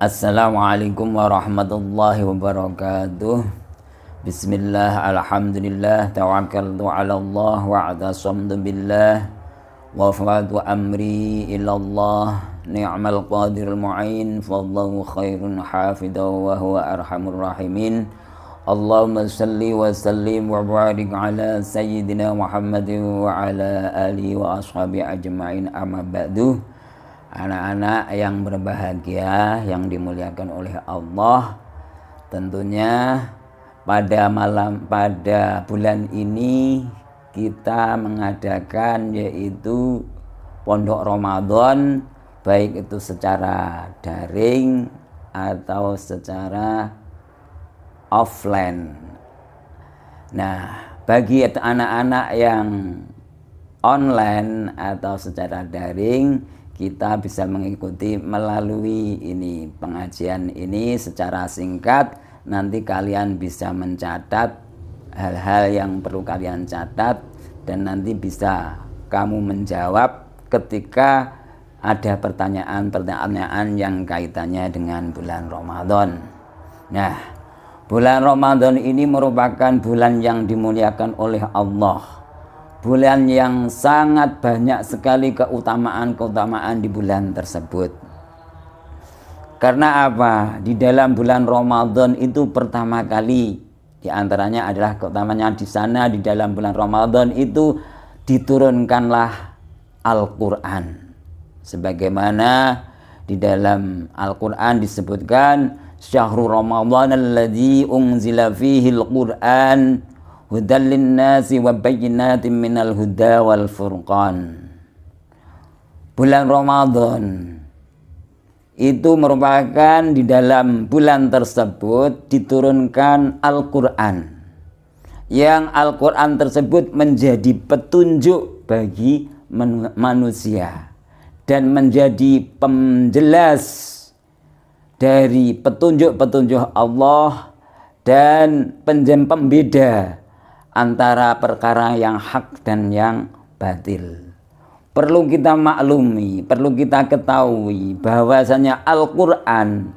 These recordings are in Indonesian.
Assalamualaikum warahmatullahi wabarakatuh. Bismillah, alhamdulillah, tawakkaltu ala Allah wa atasamtu billah wa fawadu amri ilallah, ni'mal qadirul mu'in, fallahu khairun hafidha wa huwa arhamur rahimin. Allahumma salli wa sallim wa barik ala sayyidina Muhammadin wa ala alihi wa ashabi ajma'in, amma ba'du. Anak-anak yang berbahagia yang dimuliakan oleh Allah, tentunya pada bulan ini kita mengadakan yaitu Pondok Ramadan, baik itu secara daring atau secara offline. Nah, bagi anak-anak yang online atau secara daring, kita bisa mengikuti melalui ini pengajian ini secara singkat. Nanti kalian bisa mencatat hal-hal yang perlu kalian catat, dan nanti bisa kamu menjawab ketika ada pertanyaan-pertanyaan yang kaitannya dengan bulan Ramadan. Nah, bulan Ramadan ini merupakan bulan yang dimuliakan oleh Allah. Bulan yang sangat banyak sekali keutamaan-keutamaan di bulan tersebut. Karena apa? Di dalam bulan Ramadan itu pertama kali, di antaranya adalah keutamanya di sana, di dalam bulan Ramadan itu diturunkanlah Al-Quran. Sebagaimana di dalam Al-Quran disebutkan, Syahrul Ramadan alladzi unzila fihi al-Quran hudal linnasi wa bayyinatin minal huda wal furqan. Bulan Ramadan itu merupakan di dalam bulan tersebut diturunkan Al-Quran, yang Al-Quran tersebut menjadi petunjuk bagi manusia dan menjadi penjelas dari petunjuk-petunjuk Allah dan pembeda antara perkara yang hak dan yang batil. Perlu kita maklumi, perlu kita ketahui bahwasanya Al-Quran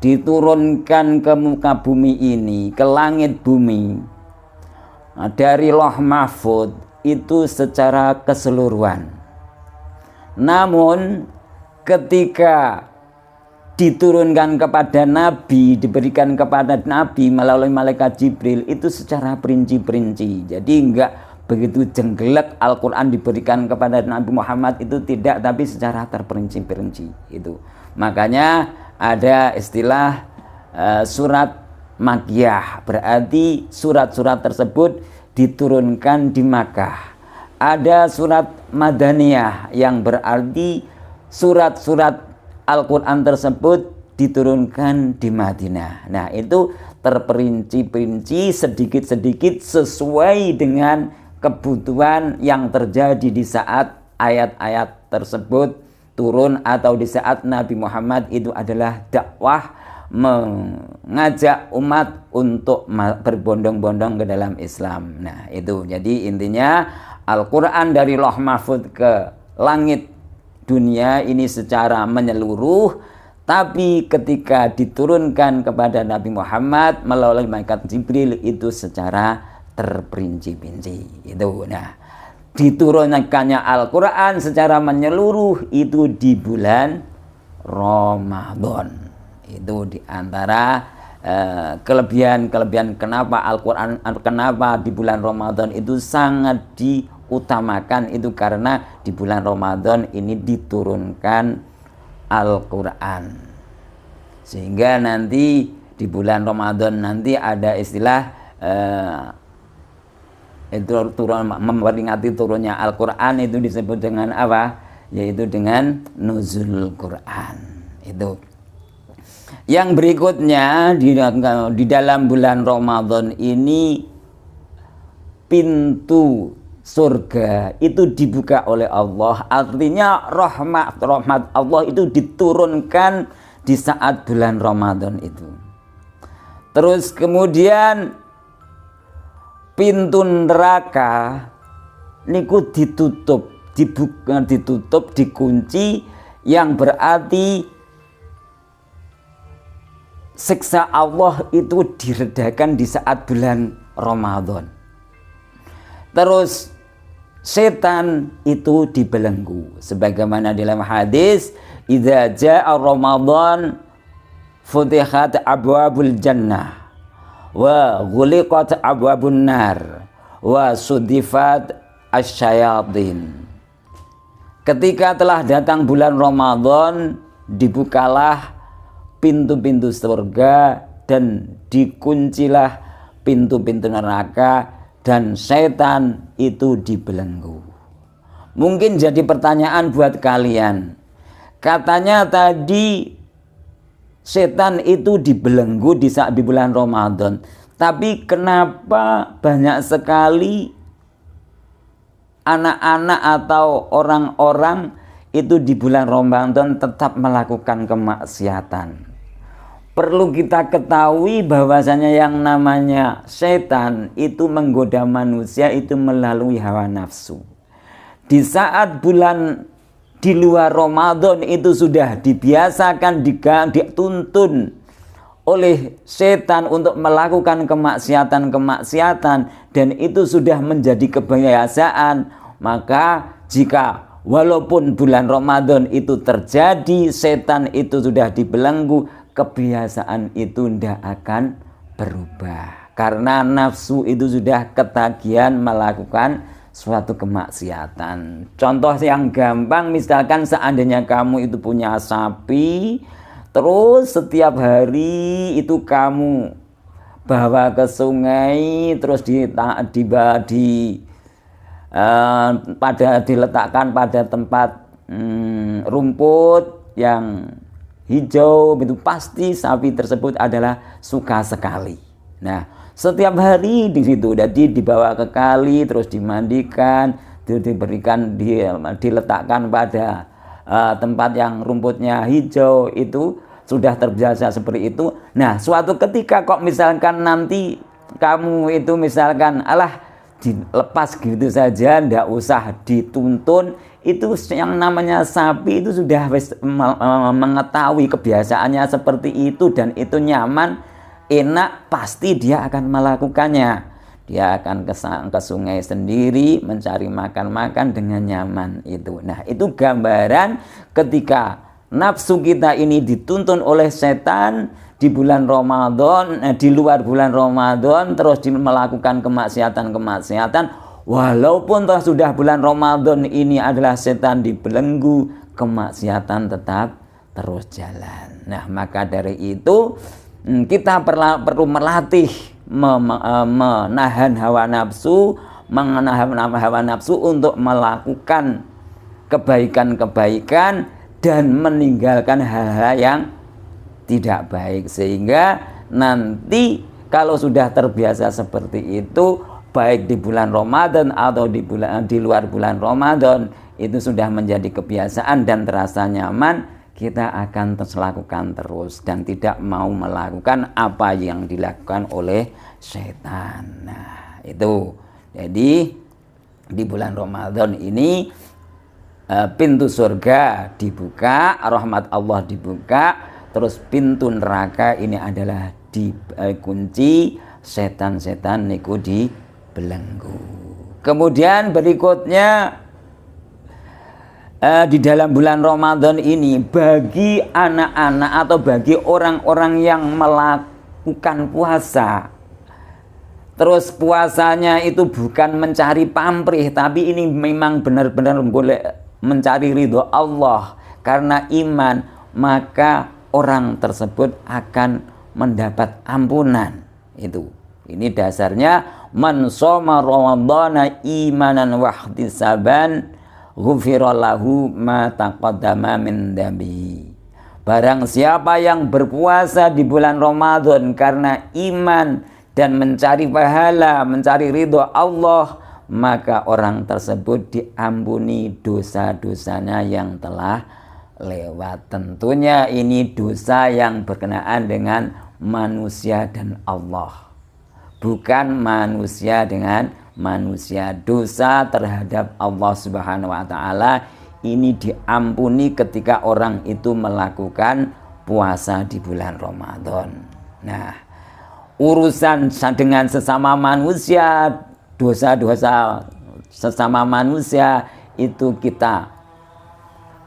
diturunkan ke muka bumi ini, ke langit bumi, dari Lauh Mahfud itu secara keseluruhan. Namun ketika diturunkan kepada Nabi, diberikan kepada Nabi melalui malaikat Jibril itu secara perinci-perinci. Jadi enggak begitu jenggelek Al-Quran diberikan kepada Nabi Muhammad, itu tidak, tapi secara terperinci-perinci itu. Makanya ada istilah surat Makkiyah, berarti surat-surat tersebut diturunkan di Makkah. Ada surat Madaniyah yang berarti surat-surat Al-Quran tersebut diturunkan di Madinah. Nah, itu terperinci-perinci sedikit-sedikit sesuai dengan kebutuhan yang terjadi di saat ayat-ayat tersebut turun, atau di saat Nabi Muhammad itu adalah dakwah mengajak umat untuk berbondong-bondong ke dalam Islam. Nah, itu jadi intinya Al-Quran dari Lauh Mahfud ke langit dunia ini secara menyeluruh, tapi ketika diturunkan kepada Nabi Muhammad melalui malaikat Jibril itu secara terperinci-perinci itu. Nah, diturunkannya Al-Quran secara menyeluruh itu di bulan Ramadan. Itu diantara kelebihan kenapa Al-Quran, kenapa di bulan Ramadan itu sangat diutamakan, itu karena di bulan Ramadan ini diturunkan Al-Quran. Sehingga nanti di bulan Ramadan nanti ada istilah itu memperingati turunnya Al-Quran, itu disebut dengan apa? Yaitu dengan nuzul Quran. Itu. Yang berikutnya di dalam bulan Ramadan ini pintu surga itu dibuka oleh Allah. Artinya rahmat Allah itu diturunkan di saat bulan Ramadan itu. Terus kemudian pintu neraka niku ditutup, dikunci, yang berarti siksa Allah itu diredakan di saat bulan Ramadan. Terus setan itu dibelenggu sebagaimana dalam hadis, idza jaa Ramadan futihat abwabul jannah wa ghuliqat abwabun nar wa sudifat asyayatin. Ketika telah datang bulan Ramadan, dibukalah pintu-pintu surga dan dikuncilah pintu-pintu neraka dan setan itu dibelenggu. Mungkin jadi pertanyaan buat kalian. Katanya tadi setan itu dibelenggu di saat di bulan Ramadan. Tapi kenapa banyak sekali anak-anak atau orang-orang itu di bulan Ramadan tetap melakukan kemaksiatan? Perlu kita ketahui bahwasanya yang namanya setan itu menggoda manusia itu melalui hawa nafsu. Di saat bulan di luar Ramadan itu sudah dibiasakan, dituntun oleh setan untuk melakukan kemaksiatan-kemaksiatan, dan itu sudah menjadi kebiasaan. Maka jika walaupun bulan Ramadan itu terjadi, setan itu sudah dibelenggu, kebiasaan itu tidak akan berubah. Karena nafsu itu sudah ketagihan melakukan suatu kemaksiatan. Contoh yang gampang, misalkan seandainya kamu itu punya sapi, terus setiap hari itu kamu bawa ke sungai, terus diletakkan pada tempat rumput yang hijau, itu pasti sapi tersebut adalah suka sekali. Nah, setiap hari di situ, jadi dibawa ke kali, terus dimandikan, diletakkan pada tempat yang rumputnya hijau, itu sudah terbiasa seperti itu. Nah, suatu ketika kok misalkan nanti kamu itu misalkan dilepas gitu saja, ndak usah dituntun, itu yang namanya sapi itu sudah mengetahui kebiasaannya seperti itu dan itu nyaman, enak, pasti dia akan melakukannya. Dia akan ke sungai sendiri mencari makan-makan dengan nyaman itu. Nah, itu gambaran ketika nafsu kita ini dituntun oleh setan di bulan Ramadan, di luar bulan Ramadan, terus melakukan kemaksiatan-kemaksiatan. Walaupun sudah bulan Ramadan ini adalah setan dibelenggu, kemaksiatan tetap terus jalan. Nah, maka dari itu kita perlu melatih menahan hawa nafsu, untuk melakukan kebaikan-kebaikan dan meninggalkan hal-hal yang tidak baik, sehingga nanti kalau sudah terbiasa seperti itu, baik di bulan Ramadan atau di luar bulan Ramadan, itu sudah menjadi kebiasaan dan terasa nyaman, kita akan terus lakukan terus dan tidak mau melakukan apa yang dilakukan oleh setan. Nah, itu. Jadi di bulan Ramadan ini pintu surga dibuka, rahmat Allah dibuka, terus pintu neraka ini adalah dikunci, setan-setan niku dibelenggu. Kemudian berikutnya di dalam bulan Ramadan ini, bagi anak-anak atau bagi orang-orang yang melakukan puasa, terus puasanya itu bukan mencari pamrih, tapi ini memang benar-benar boleh mencari ridho Allah karena iman, maka orang tersebut akan mendapat ampunan. Ini dasarnya, man shoma ramadhana imanan wa ihtisaban ghufira lahu ma taqaddama min dambi. Barang siapa yang berpuasa di bulan Ramadan karena iman dan mencari pahala, mencari ridho Allah, maka orang tersebut diampuni dosa-dosanya yang telah lewat. Tentunya ini dosa yang berkenaan dengan manusia dan Allah, bukan manusia dengan manusia. Dosa terhadap Allah Subhanahu wa Ta'ala ini diampuni ketika orang itu melakukan puasa di bulan Ramadan. Nah, urusan dengan sesama manusia, dosa-dosa sesama manusia itu kita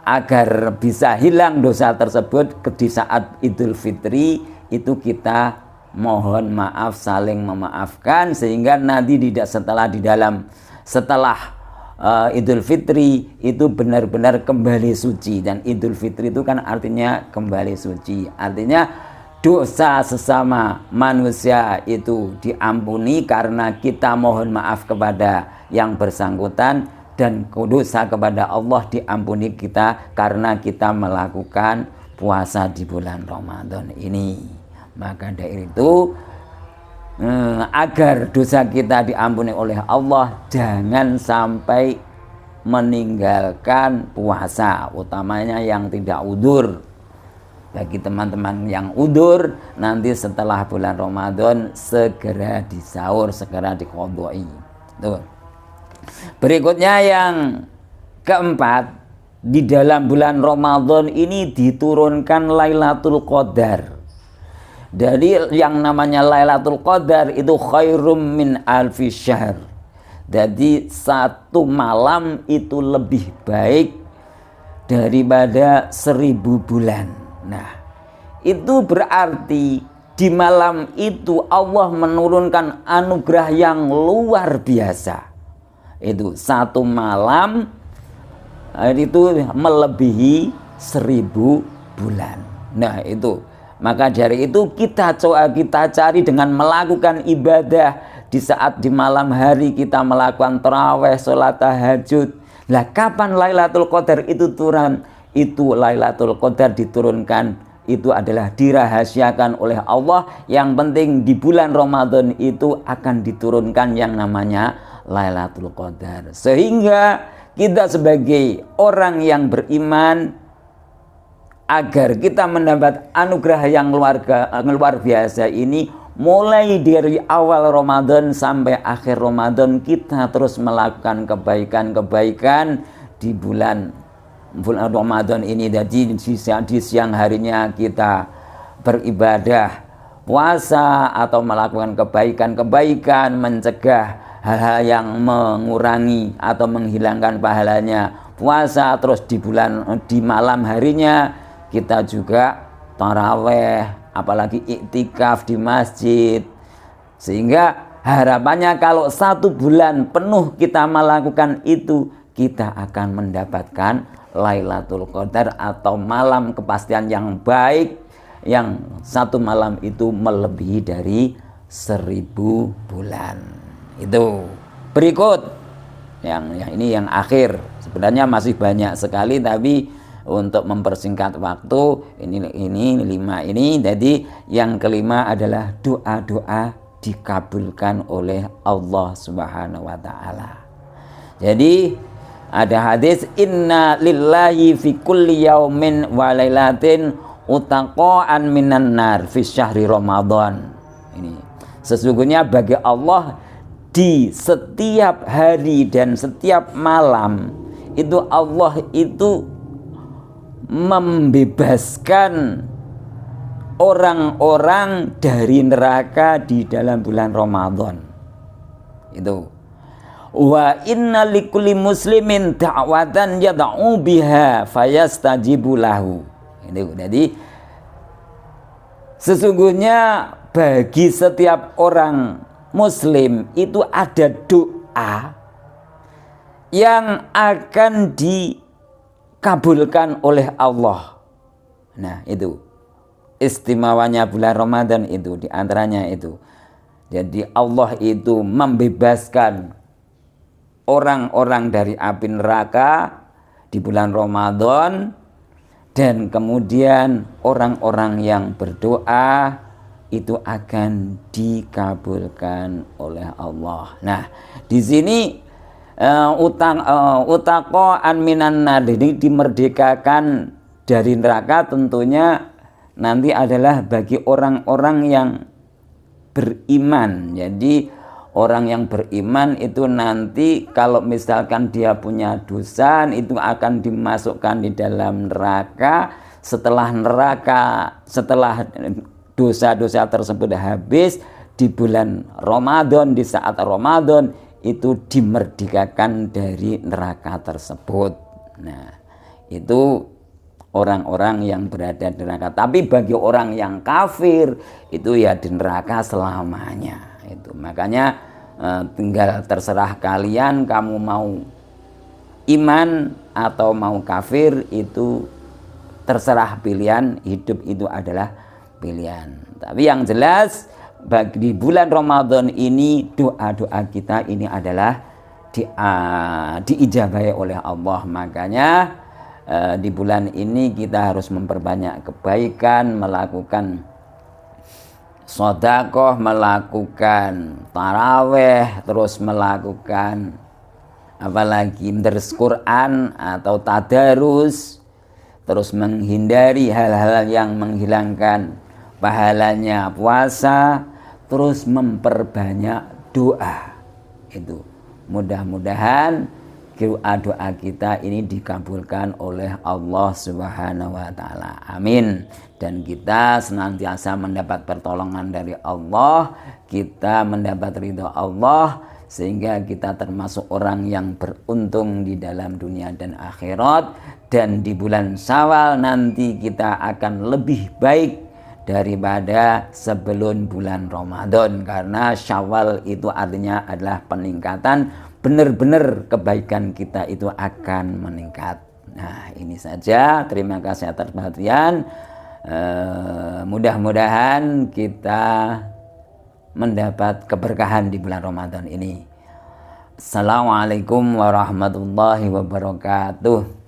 agar bisa hilang dosa tersebut di saat Idul Fitri itu kita mohon maaf, saling memaafkan, sehingga nanti setelah Idul Fitri itu benar-benar kembali suci. Dan Idul Fitri itu kan artinya kembali suci, artinya dosa sesama manusia itu diampuni karena kita mohon maaf kepada yang bersangkutan, dan dosa kepada Allah diampuni kita karena kita melakukan puasa di bulan Ramadan ini. Maka dari itu agar dosa kita diampuni oleh Allah, jangan sampai meninggalkan puasa, utamanya yang tidak udzur. Bagi teman-teman yang udzur, nanti setelah bulan Ramadan segera disaur, segera diqodoi. Tuh. Berikutnya yang keempat, di dalam bulan Ramadan ini diturunkan Lailatul Qadar. Jadi yang namanya Lailatul Qadar itu khairum min alfi syahr. Jadi satu malam itu lebih baik daripada 1000 bulan. Nah, itu berarti di malam itu Allah menurunkan anugerah yang luar biasa. Itu satu malam itu melebihi 1000 bulan. Nah, itu. Maka dari itu kita cari dengan melakukan ibadah di saat di malam hari kita melakukan tarawih, sholat tahajud. Lah kapan Lailatul Qadar itu turun? Itu Lailatul Qadar diturunkan itu adalah dirahasiakan oleh Allah. Yang penting di bulan Ramadan itu akan diturunkan yang namanya Lailatul Qadar. Sehingga kita sebagai orang yang beriman, agar kita mendapat anugerah yang luar biasa ini, mulai dari awal Ramadan sampai akhir Ramadan kita terus melakukan kebaikan-kebaikan di bulan Ramadan ini. Jadi di siang harinya kita beribadah puasa atau melakukan kebaikan-kebaikan, mencegah hal-hal yang mengurangi atau menghilangkan pahalanya puasa. Terus di malam harinya kita juga taraweh, apalagi iktikaf di masjid. Sehingga harapannya kalau 1 bulan penuh kita melakukan itu, kita akan mendapatkan Lailatul Qadar atau malam kepastian yang baik, yang 1 malam itu melebihi dari 1000 bulan. Itu. Berikut yang ini yang akhir. Sebenarnya masih banyak sekali, tapi untuk mempersingkat waktu ini 5 ini. Jadi yang kelima adalah doa-doa dikabulkan oleh Allah Subhanahu wa taala. Jadi ada hadis, inna lillahi fi kulli yaumin wa lailatin utaqaan minan nar fi syahri Ramadan. Ini sesungguhnya bagi Allah di setiap hari dan setiap malam itu Allah itu membebaskan orang-orang dari neraka di dalam bulan Ramadan. Itu. Wa inna likulli muslimin da'watan yad'u biha fayastajibu lahu. Itu. Jadi sesungguhnya bagi setiap orang muslim itu ada doa yang akan dikabulkan oleh Allah. Nah, itu istimewanya bulan Ramadan itu, diantaranya itu. Jadi Allah itu membebaskan orang-orang dari api neraka di bulan Ramadan, dan kemudian orang-orang yang berdoa itu akan dikabulkan oleh Allah. Nah, di sini utaqaan minan nar, dimerdekakan dari neraka tentunya nanti adalah bagi orang-orang yang beriman. Jadi orang yang beriman itu nanti kalau misalkan dia punya dosa itu akan dimasukkan di dalam neraka setelah neraka, setelah dosa-dosa tersebut habis di bulan Ramadan, di saat Ramadan itu dimerdekakan dari neraka tersebut. Nah, itu orang-orang yang berada di neraka. Tapi bagi orang yang kafir itu ya di neraka selamanya. Itu makanya tinggal terserah kalian, kamu mau iman atau mau kafir, itu terserah pilihan. Hidup itu adalah pilihan. Tapi yang jelas bagi bulan Ramadan ini doa-doa kita ini adalah diijabahi oleh Allah. Makanya di bulan ini kita harus memperbanyak kebaikan, melakukan sedekah, melakukan taraweh, terus melakukan apalagi menulis Quran atau tadarus, terus menghindari hal-hal yang menghilangkan pahalanya puasa, terus memperbanyak doa. Itu mudah-mudahan doa kita ini dikabulkan oleh Allah Subhanahu wa taala. Amin. Dan kita senantiasa mendapat pertolongan dari Allah, kita mendapat ridho Allah, sehingga kita termasuk orang yang beruntung di dalam dunia dan akhirat. Dan di bulan Syawal nanti kita akan lebih baik daripada sebelum bulan Ramadan, karena Syawal itu artinya adalah peningkatan, benar-benar kebaikan kita itu akan meningkat. Nah, ini saja, terima kasih atas perhatian. Mudah-mudahan kita mendapat keberkahan di bulan Ramadan ini. Assalamualaikum warahmatullahi wabarakatuh.